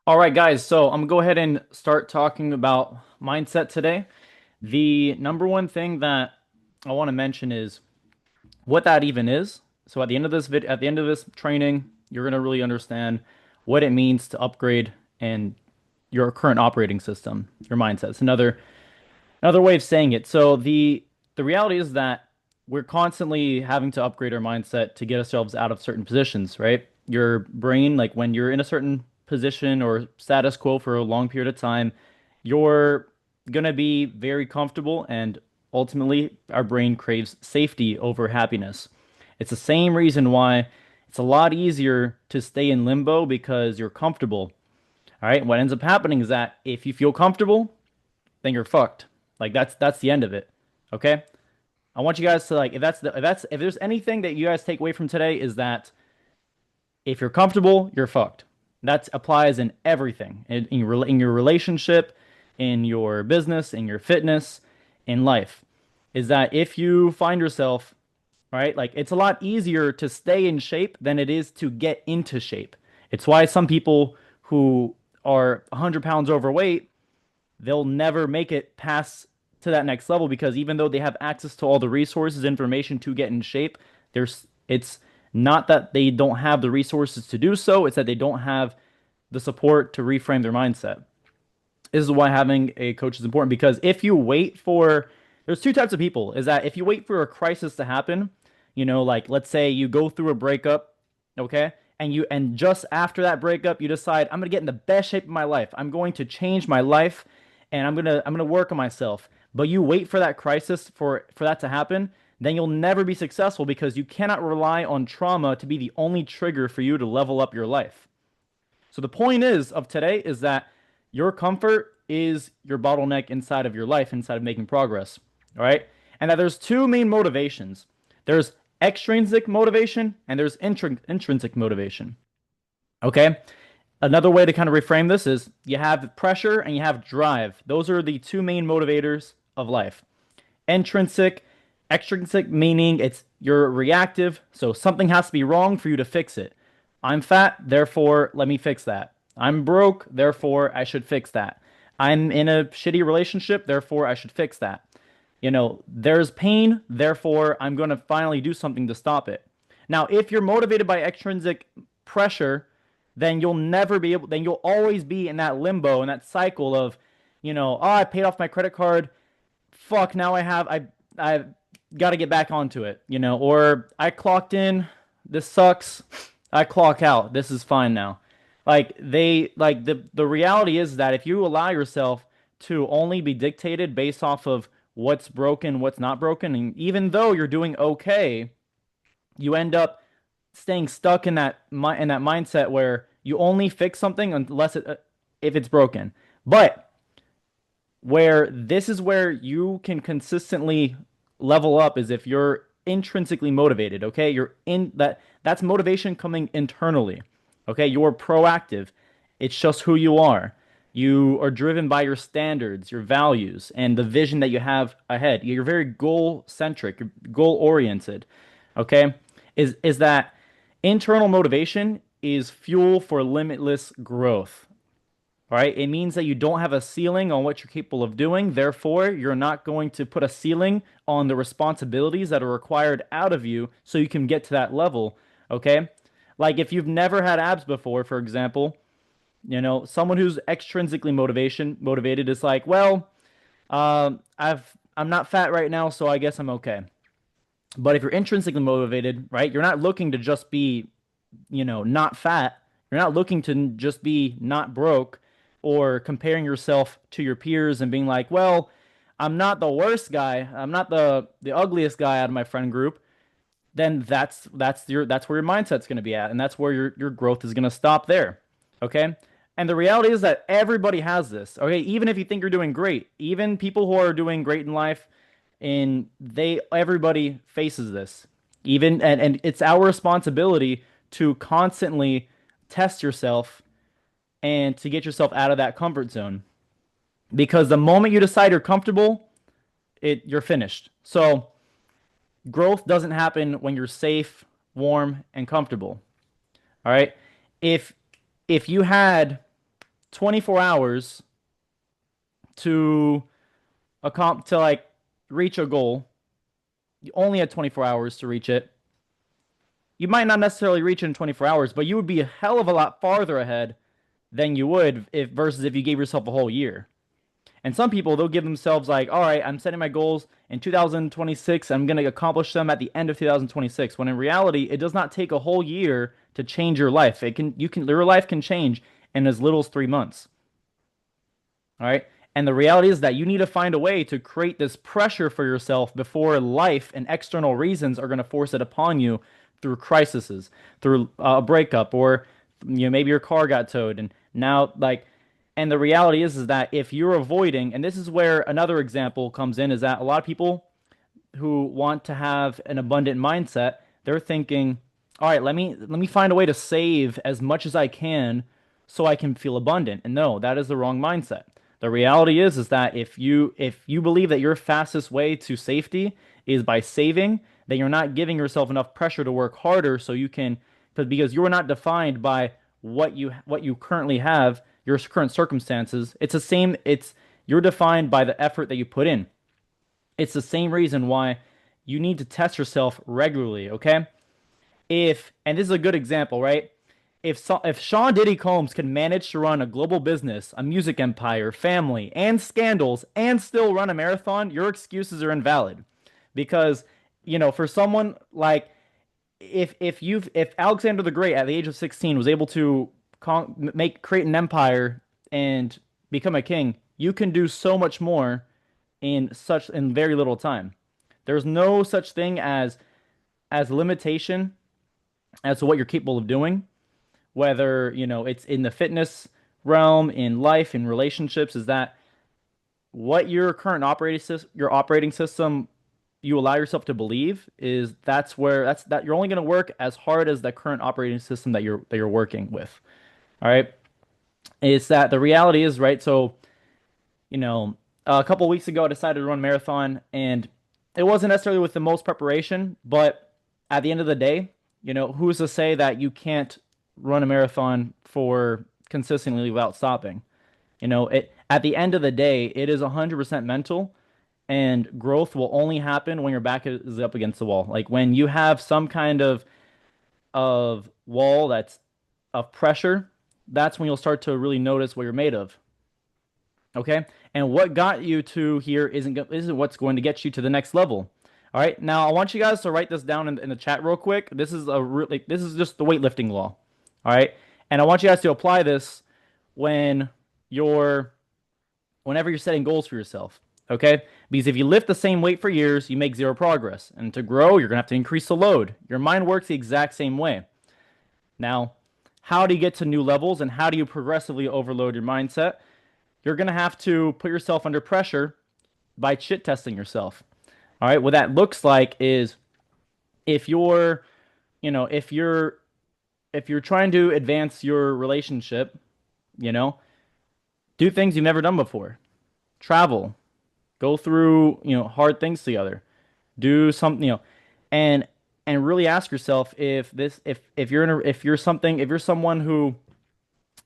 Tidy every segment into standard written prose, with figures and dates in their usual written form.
All right, guys. So I'm gonna go ahead and start talking about mindset today. The number one thing that I want to mention is what that even is. So at the end of this training, you're gonna really understand what it means to upgrade and your current operating system, your mindset. It's another way of saying it. So the reality is that we're constantly having to upgrade our mindset to get ourselves out of certain positions, right? Your brain, like when you're in a certain position or status quo for a long period of time, you're gonna be very comfortable, and ultimately our brain craves safety over happiness. It's the same reason why it's a lot easier to stay in limbo because you're comfortable. All right, what ends up happening is that if you feel comfortable, then you're fucked. Like that's the end of it. Okay? I want you guys to like if there's anything that you guys take away from today is that if you're comfortable, you're fucked. That applies in everything. In your relationship, in your business, in your fitness, in life. Is that if you find yourself, right? Like it's a lot easier to stay in shape than it is to get into shape. It's why some people who are 100 pounds overweight, they'll never make it past to that next level because even though they have access to all the resources, information to get in shape, it's not that they don't have the resources to do so, it's that they don't have the support to reframe their mindset. This is why having a coach is important because if you wait for there's two types of people is that if you wait for a crisis to happen, like let's say you go through a breakup, okay? And just after that breakup, you decide I'm going to get in the best shape of my life. I'm going to change my life and I'm going to work on myself. But you wait for that crisis for that to happen, then you'll never be successful because you cannot rely on trauma to be the only trigger for you to level up your life. So the point is of today is that your comfort is your bottleneck inside of your life, inside of making progress. All right. And that there's two main motivations. There's extrinsic motivation and there's intrinsic motivation. Okay. Another way to kind of reframe this is you have pressure and you have drive. Those are the two main motivators of life. Intrinsic, extrinsic meaning it's you're reactive, so something has to be wrong for you to fix it. I'm fat, therefore let me fix that. I'm broke, therefore I should fix that. I'm in a shitty relationship, therefore I should fix that. There's pain, therefore I'm going to finally do something to stop it. Now, if you're motivated by extrinsic pressure, then you'll always be in that limbo, in that cycle of, oh, I paid off my credit card. Fuck, now I got to get back onto it, or I clocked in. This sucks. I clock out. This is fine now. The reality is that if you allow yourself to only be dictated based off of what's broken, what's not broken, and even though you're doing okay, you end up staying stuck in that mindset where you only fix something unless if it's broken. But where this is where you can consistently level up is if you're intrinsically motivated, okay? That's motivation coming internally. Okay? You're proactive. It's just who you are. You are driven by your standards, your values, and the vision that you have ahead. You're very goal centric, you're goal oriented. Okay? Is that internal motivation is fuel for limitless growth. All right. It means that you don't have a ceiling on what you're capable of doing. Therefore, you're not going to put a ceiling on the responsibilities that are required out of you so you can get to that level. Okay. Like if you've never had abs before, for example, someone who's extrinsically motivated is like, well, I'm not fat right now, so I guess I'm okay. But if you're intrinsically motivated, right, you're not looking to just be, not fat. You're not looking to just be not broke or comparing yourself to your peers and being like, well, I'm not the worst guy. I'm not the ugliest guy out of my friend group. Then that's where your mindset's going to be at, and that's where your growth is going to stop there. Okay? And the reality is that everybody has this. Okay? Even if you think you're doing great, even people who are doing great in life, and everybody faces this. And it's our responsibility to constantly test yourself and to get yourself out of that comfort zone. Because the moment you decide you're comfortable, you're finished. So growth doesn't happen when you're safe, warm, and comfortable. All right. If if you had 24 hours to to like reach a goal. You only had 24 hours to reach it. You might not necessarily reach it in 24 hours, but you would be a hell of a lot farther ahead than you would if versus if you gave yourself a whole year. And some people, they'll give themselves like, all right, I'm setting my goals in 2026. I'm going to accomplish them at the end of 2026. When in reality, it does not take a whole year to change your life. Your life can change in as little as 3 months. All right. And the reality is that you need to find a way to create this pressure for yourself before life and external reasons are going to force it upon you through crises, through a breakup, or maybe your car got towed, and now like, and the reality is that if you're avoiding, and this is where another example comes in, is that a lot of people who want to have an abundant mindset, they're thinking, all right, let me find a way to save as much as I can so I can feel abundant. And no, that is the wrong mindset. The reality is that if you believe that your fastest way to safety is by saving, then you're not giving yourself enough pressure to work harder so you can, because you are not defined by what you currently have, your current circumstances. It's the same, you're defined by the effort that you put in. It's the same reason why you need to test yourself regularly, okay? If and this is a good example, right? If Sean Diddy Combs can manage to run a global business, a music empire, family, and scandals, and still run a marathon, your excuses are invalid. Because, for someone like if Alexander the Great at the age of 16 was able to create an empire and become a king, you can do so much more in very little time. There's no such thing as limitation as to what you're capable of doing, whether it's in the fitness realm, in life, in relationships, is that what your operating system you allow yourself to believe is that you're only going to work as hard as the current operating system that you're working with. All right. It's that the reality is, right? So, you know, a couple weeks ago, I decided to run a marathon, and it wasn't necessarily with the most preparation, but at the end of the day, who's to say that you can't run a marathon for consistently without stopping? At the end of the day, it is 100% mental, and growth will only happen when your back is up against the wall. Like when you have some kind of wall that's of pressure, that's when you'll start to really notice what you're made of. Okay? And what got you to here isn't what's going to get you to the next level. All right? Now, I want you guys to write this down in the chat real quick. This is just the weightlifting law. All right? And I want you guys to apply this when you're whenever you're setting goals for yourself. Okay? Because if you lift the same weight for years, you make zero progress. And to grow, you're going to have to increase the load. Your mind works the exact same way. Now, how do you get to new levels and how do you progressively overload your mindset? You're going to have to put yourself under pressure by shit testing yourself. All right? What that looks like is if you're, if you're trying to advance your relationship, do things you've never done before. Travel, go through, hard things together. Do something, and really ask yourself if you're someone who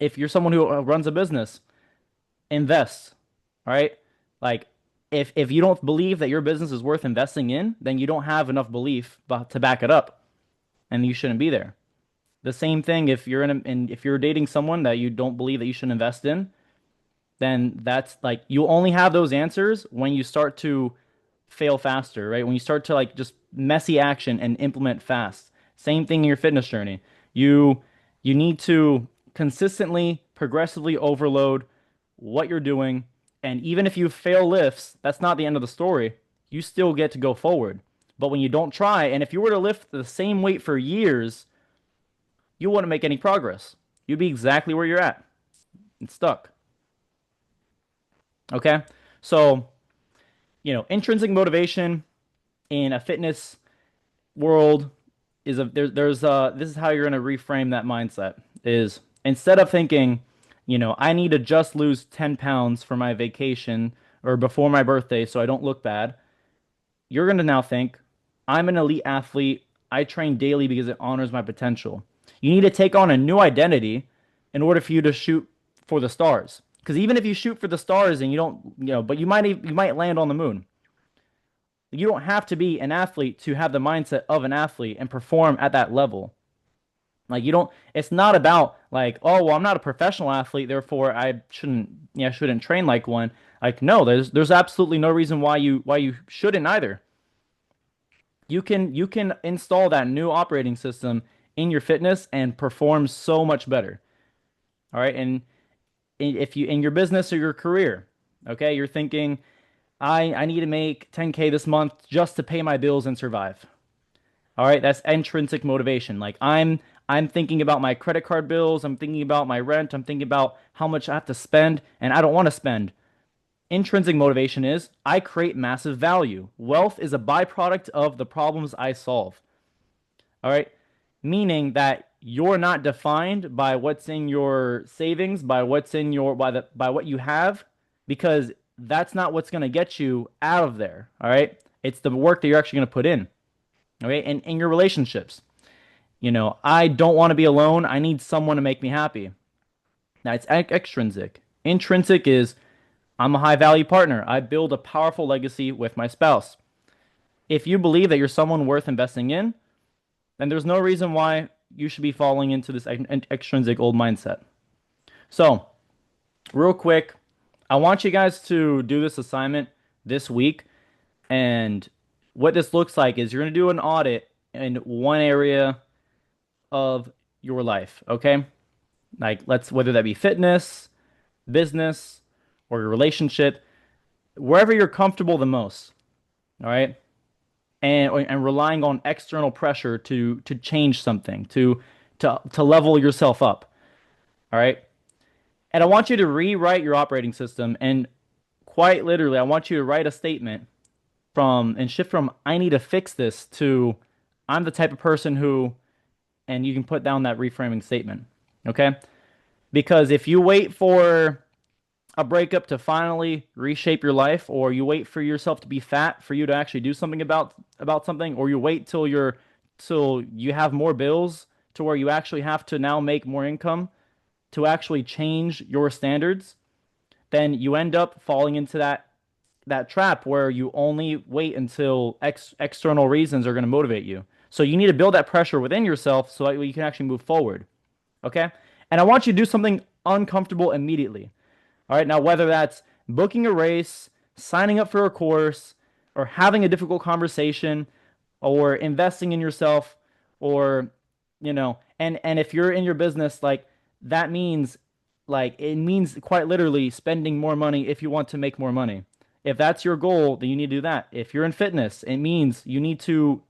runs a business, invest, all right? Like if you don't believe that your business is worth investing in, then you don't have enough belief to back it up, and you shouldn't be there. The same thing if if you're dating someone that you don't believe that you should invest in, then that's like you only have those answers when you start to fail faster, right? When you start to like just messy action and implement fast. Same thing in your fitness journey. You need to consistently, progressively overload what you're doing, and even if you fail lifts, that's not the end of the story. You still get to go forward. But when you don't try, and if you were to lift the same weight for years, you wouldn't make any progress. You'd be exactly where you're at and stuck. Okay? So, intrinsic motivation in a fitness world is this is how you're going to reframe that mindset is instead of thinking, I need to just lose 10 pounds for my vacation or before my birthday so I don't look bad. You're going to now think, I'm an elite athlete. I train daily because it honors my potential. You need to take on a new identity in order for you to shoot for the stars. Because even if you shoot for the stars and you don't, but you might land on the moon. You don't have to be an athlete to have the mindset of an athlete and perform at that level. Like you don't, it's not about like, oh, well, I'm not a professional athlete, therefore I shouldn't train like one. Like, no, there's absolutely no reason why you shouldn't either. You can install that new operating system in your fitness and perform so much better. All right. And if you in your business or your career, okay, you're thinking, I need to make 10K this month just to pay my bills and survive. All right, that's intrinsic motivation. Like I'm thinking about my credit card bills, I'm thinking about my rent, I'm thinking about how much I have to spend, and I don't want to spend. Intrinsic motivation is I create massive value. Wealth is a byproduct of the problems I solve. All right, meaning that you're not defined by what's in your savings, by what's in your by what you have, because that's not what's going to get you out of there. All right, it's the work that you're actually going to put in. Okay, and in your relationships. I don't want to be alone. I need someone to make me happy. Now, it's extrinsic. Intrinsic is I'm a high value partner. I build a powerful legacy with my spouse. If you believe that you're someone worth investing in, then there's no reason why you should be falling into this extrinsic old mindset. So, real quick, I want you guys to do this assignment this week. And what this looks like is you're going to do an audit in one area of your life, okay? Like whether that be fitness, business, or your relationship, wherever you're comfortable the most, all right? And relying on external pressure to change something, to level yourself up, all right? And I want you to rewrite your operating system and quite literally, I want you to write a statement and shift from I need to fix this to I'm the type of person who, and you can put down that reframing statement, okay? Because if you wait for a breakup to finally reshape your life, or you wait for yourself to be fat for you to actually do something about something, or you wait till you have more bills to where you actually have to now make more income to actually change your standards, then you end up falling into that trap where you only wait until external reasons are going to motivate you. So you need to build that pressure within yourself so that you can actually move forward. Okay? And I want you to do something uncomfortable immediately. All right, now whether that's booking a race, signing up for a course, or having a difficult conversation, or investing in yourself, or and if you're in your business, like that means like it means quite literally spending more money if you want to make more money. If that's your goal, then you need to do that. If you're in fitness, it means you need to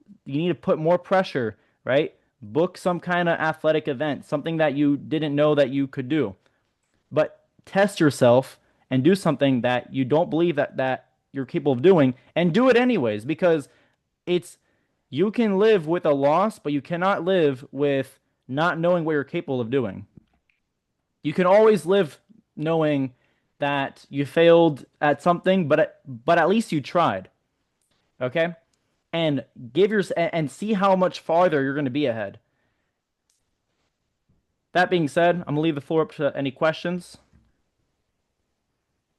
put more pressure, right? Book some kind of athletic event, something that you didn't know that you could do. But test yourself and do something that you don't believe that you're capable of doing and do it anyways because it's you can live with a loss, but you cannot live with not knowing what you're capable of doing. You can always live knowing that you failed at something, but at least you tried. Okay? And and see how much farther you're going to be ahead. That being said, I'm gonna leave the floor up to any questions.